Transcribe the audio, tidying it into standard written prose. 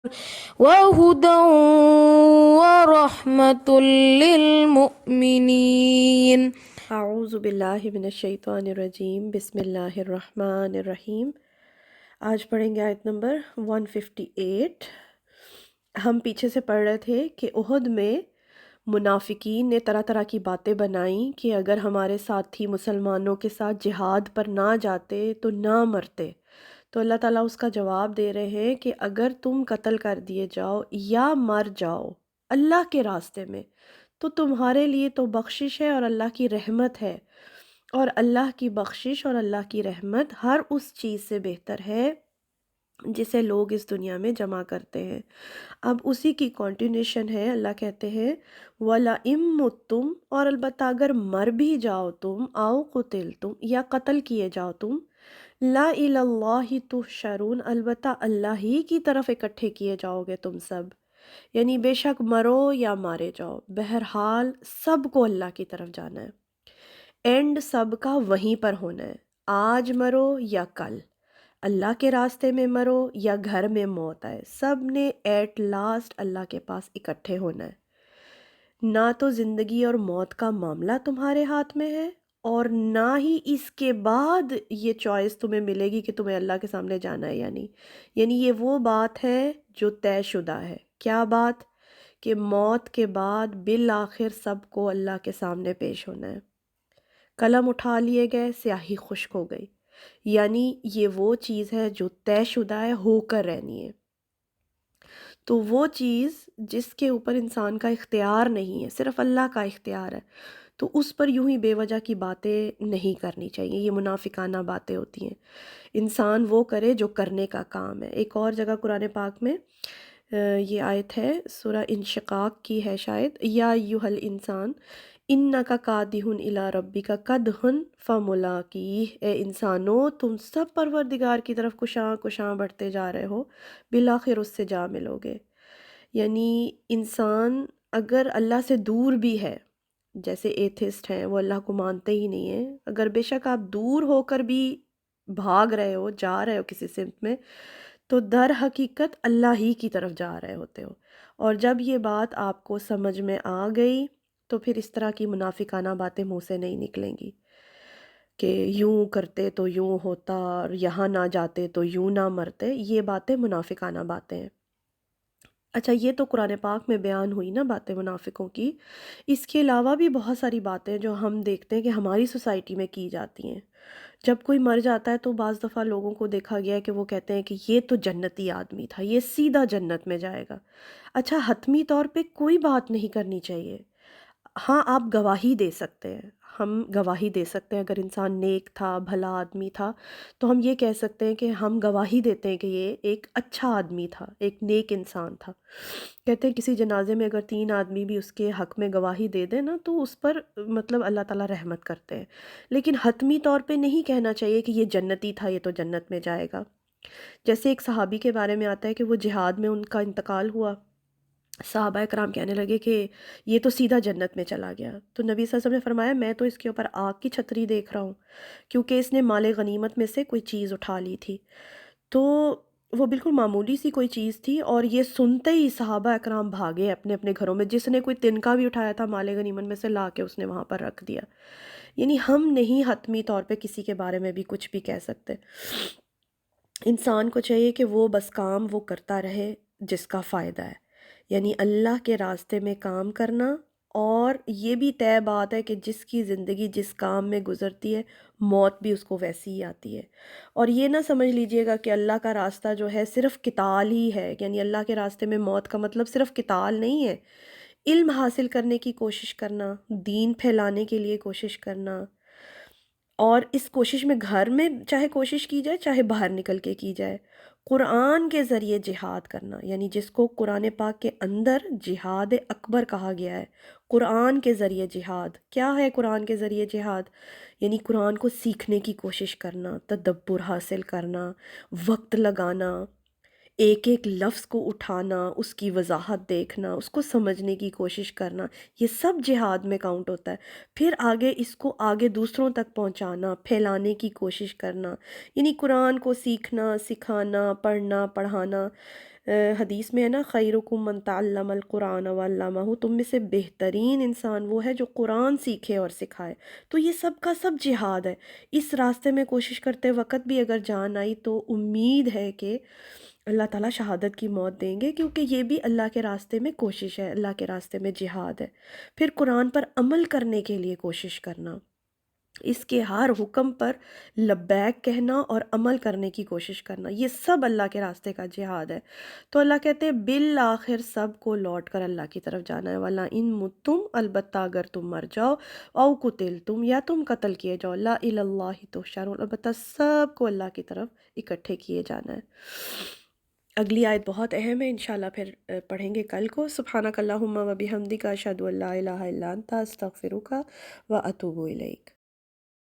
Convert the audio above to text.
وهدى ورحمة للمؤمنين. اعوذ باللہ من الشیطان الرجیم، بسم اللہ الرحمن الرحیم۔ آج پڑھیں گے آیت نمبر 158۔ ہم پیچھے سے پڑھ رہے تھے کہ احد میں منافقین نے طرح طرح کی باتیں بنائیں کہ اگر ہمارے ساتھی مسلمانوں کے ساتھ جہاد پر نہ جاتے تو نہ مرتے، تو اللہ تعالیٰ اس کا جواب دے رہے ہیں کہ اگر تم قتل کر دیے جاؤ یا مر جاؤ اللہ کے راستے میں تو تمہارے لیے تو بخشش ہے اور اللہ کی رحمت ہے، اور اللہ کی بخشش اور اللہ کی رحمت ہر اس چیز سے بہتر ہے جسے لوگ اس دنیا میں جمع کرتے ہیں۔ اب اسی کی کنٹینیوشن ہے، اللہ کہتے ہیں وَلَئِن مُتُّمْ، اور البتہ اگر مر بھی جاؤ تم، آؤ قتلتم، یا قتل کیے جاؤ تم، لا الی اللہ تحشرون، البتہ اللہ ہی کی طرف اکٹھے کیے جاؤ گے تم سب، یعنی بے شک مرو یا مارے جاؤ، بہرحال سب کو اللہ کی طرف جانا ہے، اینڈ سب کا وہیں پر ہونا ہے، آج مرو یا کل، اللہ کے راستے میں مرو یا گھر میں موت آئے، سب نے ایٹ لاسٹ اللہ کے پاس اکٹھے ہونا ہے۔ نہ تو زندگی اور موت کا معاملہ تمہارے ہاتھ میں ہے، اور نہ ہی اس کے بعد یہ چوائس تمہیں ملے گی کہ تمہیں اللہ کے سامنے جانا ہے یا نہیں، یعنی یہ وہ بات ہے جو طے شدہ ہے۔ کیا بات؟ کہ موت کے بعد بالآخر سب کو اللہ کے سامنے پیش ہونا ہے۔ قلم اٹھا لیے گئے، سیاہی خشک ہو گئی، یعنی یہ وہ چیز ہے جو طے شدہ ہے، ہو کر رہنی ہے۔ تو وہ چیز جس کے اوپر انسان کا اختیار نہیں ہے، صرف اللہ کا اختیار ہے، تو اس پر یوں ہی بے وجہ کی باتیں نہیں کرنی چاہیے، یہ منافقانہ باتیں ہوتی ہیں۔ انسان وہ کرے جو کرنے کا کام ہے۔ ایک اور جگہ قرآن پاک میں یہ آیت ہے، سورہ انشقاق کی ہے شاید، یا ایھا الانسان انک کادح الی ربک کدحا فملاقیہ، اے انسانو تم سب پروردگار کی طرف کشاں کشاں بڑھتے جا رہے ہو، بالآخر اس سے جا ملو گے۔ یعنی انسان اگر اللہ سے دور بھی ہے، جیسے ایتھسٹ ہیں وہ اللہ کو مانتے ہی نہیں ہیں، اگر بے شک آپ دور ہو کر بھی بھاگ رہے ہو، جا رہے ہو کسی سمت میں، تو در حقیقت اللہ ہی کی طرف جا رہے ہوتے ہو، اور جب یہ بات آپ کو سمجھ میں آ گئی تو پھر اس طرح کی منافقانہ باتیں منہ سے نہیں نکلیں گی کہ یوں کرتے تو یوں ہوتا، اور یہاں نہ جاتے تو یوں نہ مرتے، یہ باتیں منافقانہ باتیں ہیں۔ اچھا، یہ تو قرآن پاک میں بیان ہوئی نا باتیں منافقوں کی، اس کے علاوہ بھی بہت ساری باتیں جو ہم دیکھتے ہیں کہ ہماری سوسائٹی میں کی جاتی ہیں۔ جب کوئی مر جاتا ہے تو بعض دفعہ لوگوں کو دیکھا گیا ہے کہ وہ کہتے ہیں کہ یہ تو جنتی آدمی تھا، یہ سیدھا جنت میں جائے گا۔ اچھا، حتمی طور پہ کوئی بات نہیں کرنی چاہیے، ہاں آپ گواہی دے سکتے ہیں، ہم گواہی دے سکتے ہیں، اگر انسان نیک تھا، بھلا آدمی تھا تو ہم یہ کہہ سکتے ہیں کہ ہم گواہی دیتے ہیں کہ یہ ایک اچھا آدمی تھا، ایک نیک انسان تھا۔ کہتے ہیں کسی جنازے میں اگر 3 آدمی بھی اس کے حق میں گواہی دے دیں نا تو اس پر مطلب اللہ تعالیٰ رحمت کرتے ہیں، لیکن حتمی طور پہ نہیں کہنا چاہیے کہ یہ جنتی تھا، یہ تو جنت میں جائے گا۔ جیسے ایک صحابی کے بارے میں آتا ہے کہ وہ جہاد میں ان کا انتقال ہوا، صحابہ کرام کہنے لگے کہ یہ تو سیدھا جنت میں چلا گیا، تو نبی صلی اللہ علیہ وسلم نے فرمایا میں تو اس کے اوپر آگ کی چھتری دیکھ رہا ہوں، کیونکہ اس نے مال غنیمت میں سے کوئی چیز اٹھا لی تھی، تو وہ بالکل معمولی سی کوئی چیز تھی، اور یہ سنتے ہی صحابہ اکرام بھاگے اپنے اپنے گھروں میں، جس نے کوئی تنکا بھی اٹھایا تھا مال غنیمت میں سے لا کے اس نے وہاں پر رکھ دیا۔ یعنی ہم نہیں حتمی طور پہ کسی کے بارے میں بھی کچھ بھی کہہ سکتے۔ انسان کو چاہیے کہ وہ بس کام وہ کرتا رہے جس کا فائدہ ہے، یعنی اللہ کے راستے میں کام کرنا، اور یہ بھی طے بات ہے کہ جس کی زندگی جس کام میں گزرتی ہے موت بھی اس کو ویسی ہی آتی ہے۔ اور یہ نہ سمجھ لیجئے گا کہ اللہ کا راستہ جو ہے صرف قتال ہی ہے، یعنی اللہ کے راستے میں موت کا مطلب صرف قتال نہیں ہے، علم حاصل کرنے کی کوشش کرنا، دین پھیلانے کے لیے کوشش کرنا، اور اس کوشش میں گھر میں چاہے کوشش کی جائے چاہے باہر نکل کے کی جائے، قرآن کے ذریعے جہاد کرنا، یعنی جس کو قرآن پاک کے اندر جہاد اکبر کہا گیا ہے، قرآن کے ذریعے جہاد کیا ہے؟ قرآن کے ذریعے جہاد یعنی قرآن کو سیکھنے کی کوشش کرنا، تدبر حاصل کرنا، وقت لگانا، ایک ایک لفظ کو اٹھانا، اس کی وضاحت دیکھنا، اس کو سمجھنے کی کوشش کرنا، یہ سب جہاد میں کاؤنٹ ہوتا ہے۔ پھر آگے اس کو آگے دوسروں تک پہنچانا، پھیلانے کی کوشش کرنا، یعنی قرآن کو سیکھنا، سکھانا، پڑھنا، پڑھانا، حدیث میں ہے نا، خیرکم من تعلم القرآن وعلمہ، تم میں سے بہترین انسان وہ ہے جو قرآن سیکھے اور سکھائے۔ تو یہ سب کا سب جہاد ہے۔ اس راستے میں کوشش کرتے وقت بھی اگر جان آئی تو امید ہے کہ اللہ تعالیٰ شہادت کی موت دیں گے، کیونکہ یہ بھی اللہ کے راستے میں کوشش ہے، اللہ کے راستے میں جہاد ہے۔ پھر قرآن پر عمل کرنے کے لیے کوشش کرنا، اس کے ہر حکم پر لبیک کہنا اور عمل کرنے کی کوشش کرنا، یہ سب اللہ کے راستے کا جہاد ہے۔ تو اللہ کہتے ہیں بالآخر سب کو لوٹ کر اللہ کی طرف جانا ہے۔ وَلَا إِن مُتُّمْ، البتہ اگر تم مر جاؤ، او قتلتم، یا تم قتل کیے جاؤ، لا إِلَى اللَّهِ تُحْشَرُونَ، البتہ سب کو اللہ کی طرف اکٹھے کیے جانا ہے۔ اگلی آیت بہت اہم ہے، انشاءاللہ پھر پڑھیں گے کل کو۔ سبحانک اللہم و بحمدک، اشہد ان لا الہ الا انت، استغفرک و اتوب الیک۔